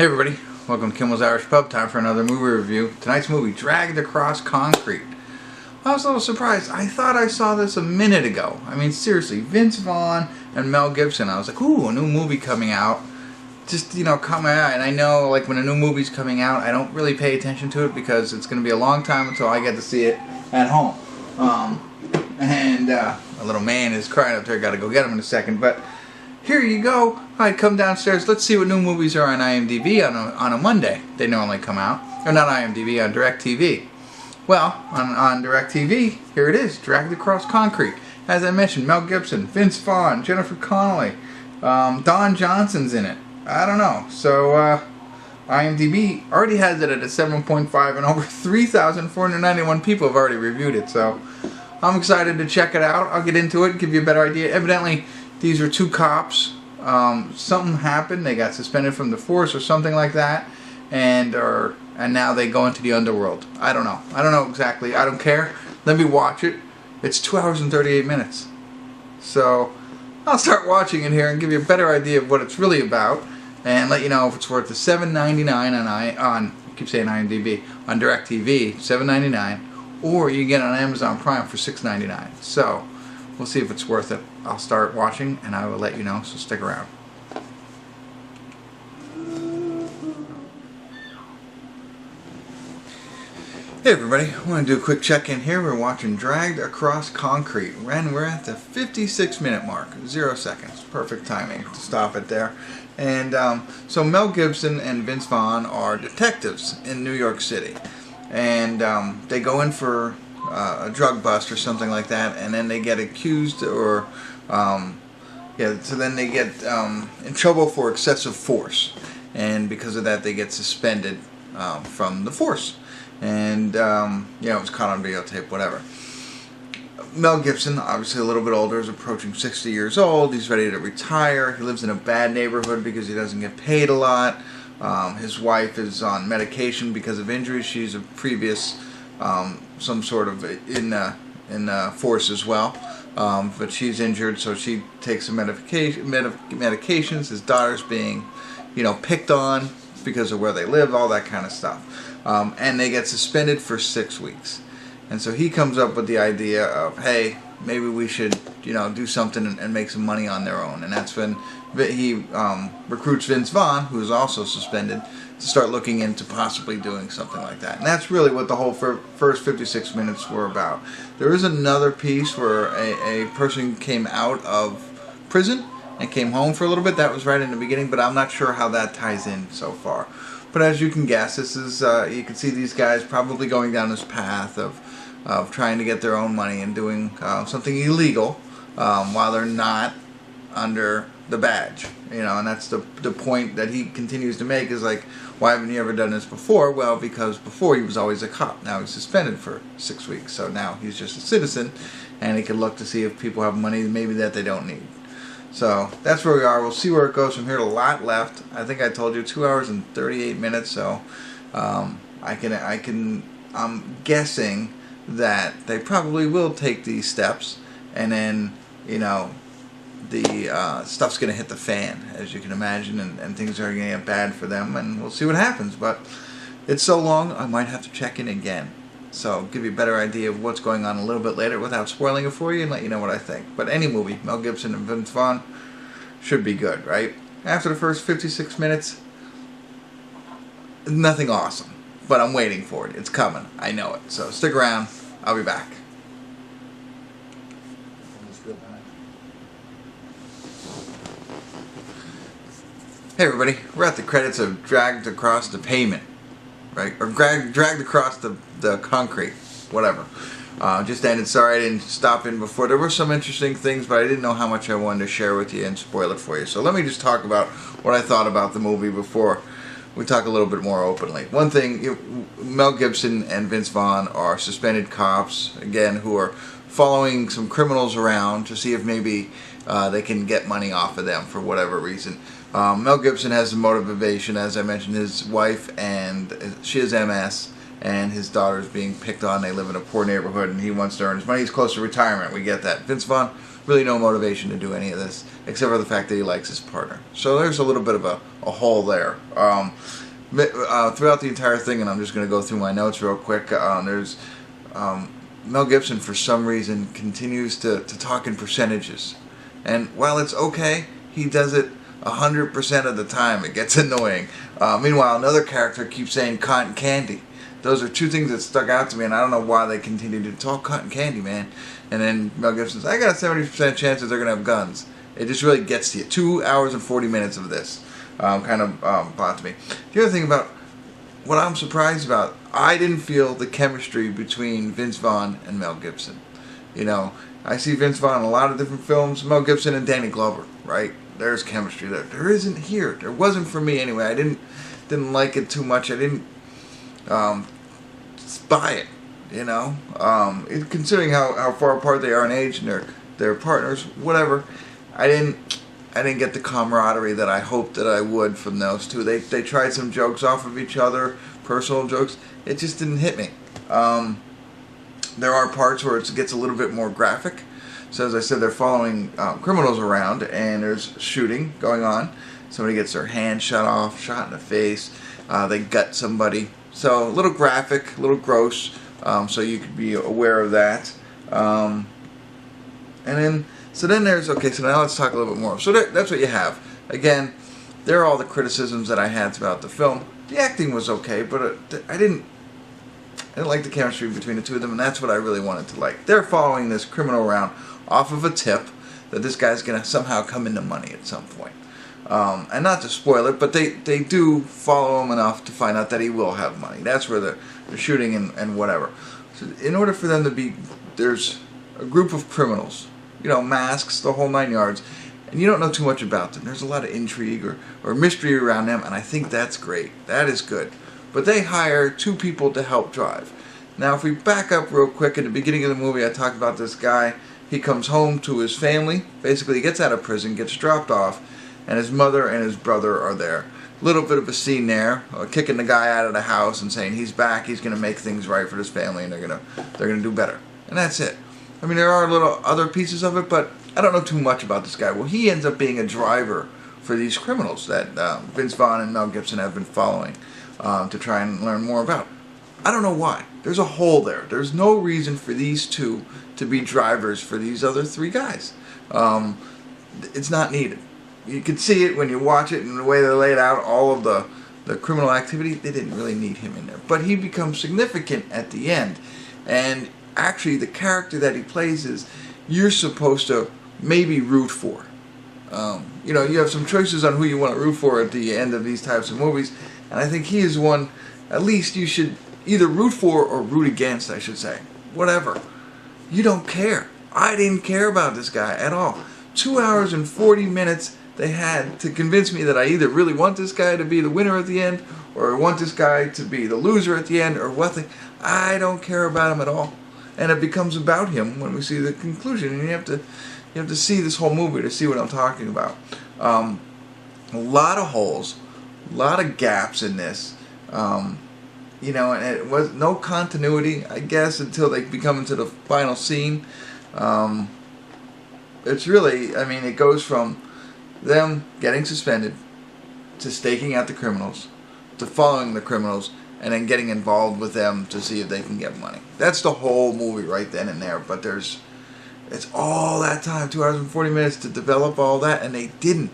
Hey everybody, welcome to Kimmel's Irish Pub. Time for another movie review. Tonight's movie, Dragged Across Concrete. I was a little surprised. I thought I saw this a minute ago. I mean, seriously, Vince Vaughn and Mel Gibson. I was like, ooh, a new movie coming out. Just, caught my eye. And I know, like, when a new movie's coming out, I don't really pay attention to it because it's going to be a long time until I get to see it at home. A little man is crying up there. Got to go get him in a second. But here you go. Alright, come downstairs. Let's see what new movies are on IMDb on a Monday. They normally come out. Or not IMDb, on DirecTV. Well, on DirecTV, here it is. Dragged Across Concrete. As I mentioned, Mel Gibson, Vince Vaughn, Jennifer Connelly, Don Johnson's in it. I don't know. So, IMDb already has it at a 7.5 and over 3,491 people have already reviewed it. So, I'm excited to check it out. I'll get into it and give you a better idea. Evidently, these are two cops. Something happened. They got suspended from the force or something like that, and now they go into the underworld. I don't know. I don't know exactly. I don't care. Let me watch it. It's 2 hours and 38 minutes. So I'll start watching it here and give you a better idea of what it's really about, and let you know if it's worth the $7.99 on I keep saying IMDb, on DirecTV, $7.99, or you get it on Amazon Prime for $6.99. So we'll see if it's worth it. I'll start watching and I will let you know, so stick around. Hey everybody, I want to do a quick check-in here. We're watching Dragged Across Concrete, and we're at the 56-minute mark, 0 seconds. Perfect timing to stop it there. And so Mel Gibson and Vince Vaughn are detectives in New York City, and they go in for a drug bust or something like that, and then they get accused or so then they get in trouble for excessive force, and because of that they get suspended from the force, and it was caught on videotape, whatever. Mel Gibson, obviously a little bit older, is approaching 60 years old. He's ready to retire. He lives in a bad neighborhood because he doesn't get paid a lot. His wife is on medication because of injuries. She's a previous some sort of in force as well, but she's injured, so she takes some medications. His daughter's being, picked on because of where they live, all that kind of stuff, and they get suspended for 6 weeks. And so he comes up with the idea of, hey, maybe we should, do something and make some money on their own. And that's when he recruits Vince Vaughn, who is also suspended, to start looking into possibly doing something like that. And that's really what the whole first 56 minutes were about. There is another piece where a person came out of prison and came home for a little bit. That was right in the beginning, but I'm not sure how that ties in so far. But as you can guess, this is you can see these guys probably going down this path of trying to get their own money and doing something illegal while they're not under the badge, and that's the point that he continues to make, is like, why haven't you ever done this before? Well, because before he was always a cop. Now he's suspended for 6 weeks, so now he's just a citizen, and he can look to see if people have money maybe that they don't need. So that's where we are. We'll see where it goes from here. A lot left. I think I told you 2 hours and 38 minutes. So I'm guessing that they probably will take these steps, and then the stuff's going to hit the fan, as you can imagine, and things are going to get bad for them, and we'll see what happens. But it's so long, I might have to check in again. So give you a better idea of what's going on a little bit later without spoiling it for you, and let you know what I think. But any movie, Mel Gibson and Vince Vaughn, should be good, right? After the first 56 minutes, nothing awesome. But I'm waiting for it. It's coming. I know it. So stick around. I'll be back. Hey everybody, we're at the credits of Dragged Across the Pavement, right? Or Dragged Across the Concrete, whatever. Just ended. Sorry I didn't stop in before. There were some interesting things, but I didn't know how much I wanted to share with you and spoil it for you. So let me just talk about what I thought about the movie before we talk a little bit more openly. One thing, Mel Gibson and Vince Vaughn are suspended cops, again, who are following some criminals around to see if maybe they can get money off of them for whatever reason. Mel Gibson has the motivation, as I mentioned, his wife, and she has MS, and his daughter's being picked on. They live in a poor neighborhood, and he wants to earn his money. He's close to retirement. We get that. Vince Vaughn really no motivation to do any of this, except for the fact that he likes his partner. So there's a little bit of a hole there. Throughout the entire thing, and I'm just going to go through my notes real quick, there's Mel Gibson, for some reason, continues to talk in percentages. And while it's okay, he does it 100% of the time. It gets annoying. Meanwhile, another character keeps saying cotton candy. Those are two things that stuck out to me, and I don't know why they continue to talk cotton candy, man. And then Mel Gibson says, I got a 70% chance that they're going to have guns. It just really gets to you. 2 hours and 40 minutes of this kind of bothered me. The other thing about what I'm surprised about, I didn't feel the chemistry between Vince Vaughn and Mel Gibson. You know, I see Vince Vaughn in a lot of different films. Mel Gibson and Danny Glover, right? There's chemistry there. There isn't here. There wasn't for me anyway. I didn't like it too much. I didn't buy it, you know. Considering how far apart they are in age and their partners, whatever. I didn't get the camaraderie that I hoped that I would from those two. They tried some jokes off of each other, personal jokes. It just didn't hit me. There are parts where it gets a little bit more graphic. So as I said, they're following criminals around, and there's shooting going on. Somebody gets their hand shot off, shot in the face. They gut somebody. So a little graphic, a little gross. So you could be aware of that. And then, so there's, okay, so now let's talk a little bit more. So that's what you have. Again, there are all the criticisms that I had throughout the film. The acting was okay, but I didn't like the chemistry between the two of them, and that's what I really wanted to like. They're following this criminal around off of a tip that this guy's going to somehow come into money at some point. And not to spoil it, but they do follow him enough to find out that he will have money. That's where they're shooting and whatever. So in order for them to be, there's a group of criminals, you know, masks, the whole 9 yards, and you don't know too much about them. There's a lot of intrigue or mystery around them, and I think that's great. That is good. But they hire 2 people to help drive. Now, if we back up real quick, at the beginning of the movie, I talked about this guy. He comes home to his family. Basically, he gets out of prison, gets dropped off, and his mother and his brother are there. Little bit of a scene there, kicking the guy out of the house and saying he's back, he's going to make things right for his family, and they're gonna do better. And that's it. I mean, there are little other pieces of it, but I don't know too much about this guy. Well, he ends up being a driver for these criminals that Vince Vaughn and Mel Gibson have been following to try and learn more about. I don't know why. There's a hole there. There's no reason for these 2 to be drivers for these other 3 guys. It's not needed. You can see it when you watch it and the way they laid out all of the criminal activity. They didn't really need him in there. But he becomes significant at the end. And actually the character that he plays is you're supposed to maybe root for. You know, you have some choices on who you want to root for at the end of these types of movies. And I think he is one, at least you should either root for or root against, I should say. Whatever. You don't care. I didn't care about this guy at all. 2 hours and 40 minutes they had to convince me that I either really want this guy to be the winner at the end, or want this guy to be the loser at the end, or what. I don't care about him at all. And it becomes about him when we see the conclusion. And you have to see this whole movie to see what I'm talking about. A lot of holes, a lot of gaps in this. You know, and it was no continuity, I guess, until they become into the final scene. It's really, I mean, it goes from them getting suspended to staking out the criminals to following the criminals and then getting involved with them to see if they can get money. That's the whole movie right then and there. But it's all that time, 2 hours and 40 minutes to develop all that, and they didn't.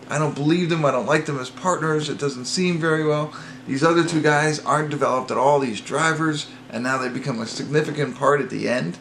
I don't believe them. I don't like them as partners. It doesn't seem very well. These other 2 guys aren't developed at all, these drivers, and now they become a significant part at the end.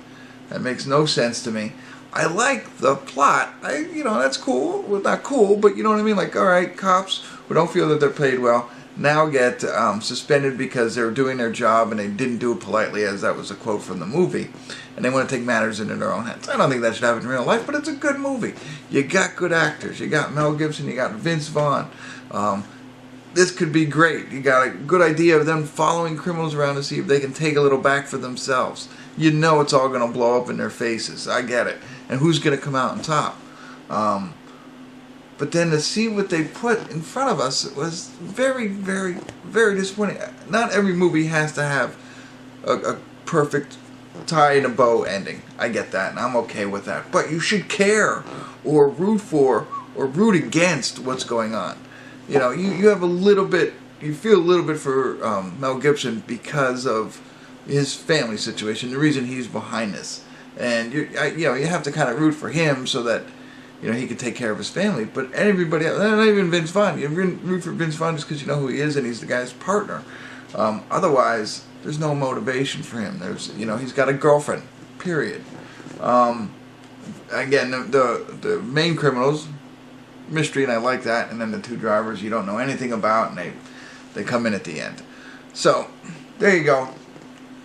That makes no sense to me. I like the plot. You know, that's cool. Well, not cool, but you know what I mean? Like, all right, cops who don't feel that they're paid well now get suspended because they're doing their job and they didn't do it politely, as that was a quote from the movie. And they want to take matters into their own hands. I don't think that should happen in real life, but it's a good movie. You got good actors. You got Mel Gibson. You got Vince Vaughn. This could be great. You got a good idea of them following criminals around to see if they can take a little back for themselves. You know it's all going to blow up in their faces. I get it. And who's going to come out on top? But then to see what they put in front of us was very, very, very disappointing. Not every movie has to have a perfect tie in a bow ending. I get that, and I'm okay with that. But you should care, or root for, or root against what's going on. You know, you have a little bit, you feel a little bit for Mel Gibson because of his family situation, the reason he's behind this. And you have to kind of root for him so that he can take care of his family. But everybody else, not even Vince Vaughn. You root for Vince Vaughn just because you know who he is and he's the guy's partner. Otherwise, there's no motivation for him. He's got a girlfriend. Period. Again, the main criminals, mystery, and I like that. And then the two drivers you don't know anything about, and they come in at the end. So there you go.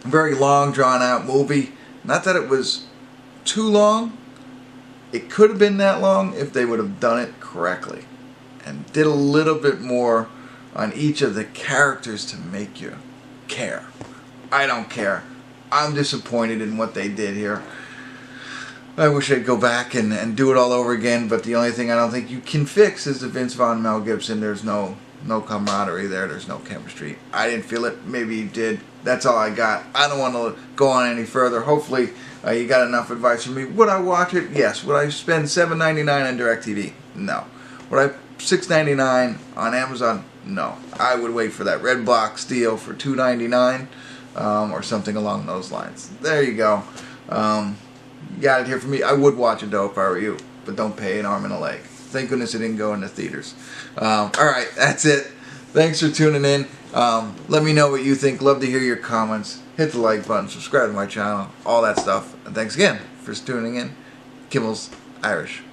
Very long, drawn out movie. Not that it was too long. It could have been that long if they would have done it correctly and did a little bit more on each of the characters to make you care. I don't care. I'm disappointed in what they did here. I wish I'd go back and do it all over again, but the only thing I don't think you can fix is the Vince Vaughn, Mel Gibson. There's no camaraderie there. There's no chemistry. I didn't feel it. Maybe you did. That's all I got. I don't want to go on any further. Hopefully you got enough advice from me. Would I watch it? Yes. Would I spend $7.99 on DirecTV? No. Would I $6.99 on Amazon? No. I would wait for that red box deal for $2.99 or something along those lines. There you go. You got it here from me. I would watch it though if I were you, but don't pay an arm and a leg. Thank goodness it didn't go into theaters. Alright, that's it. Thanks for tuning in. Let me know what you think. Love to hear your comments. Hit the like button, subscribe to my channel, all that stuff. And thanks again for tuning in. Kimmel's Irish.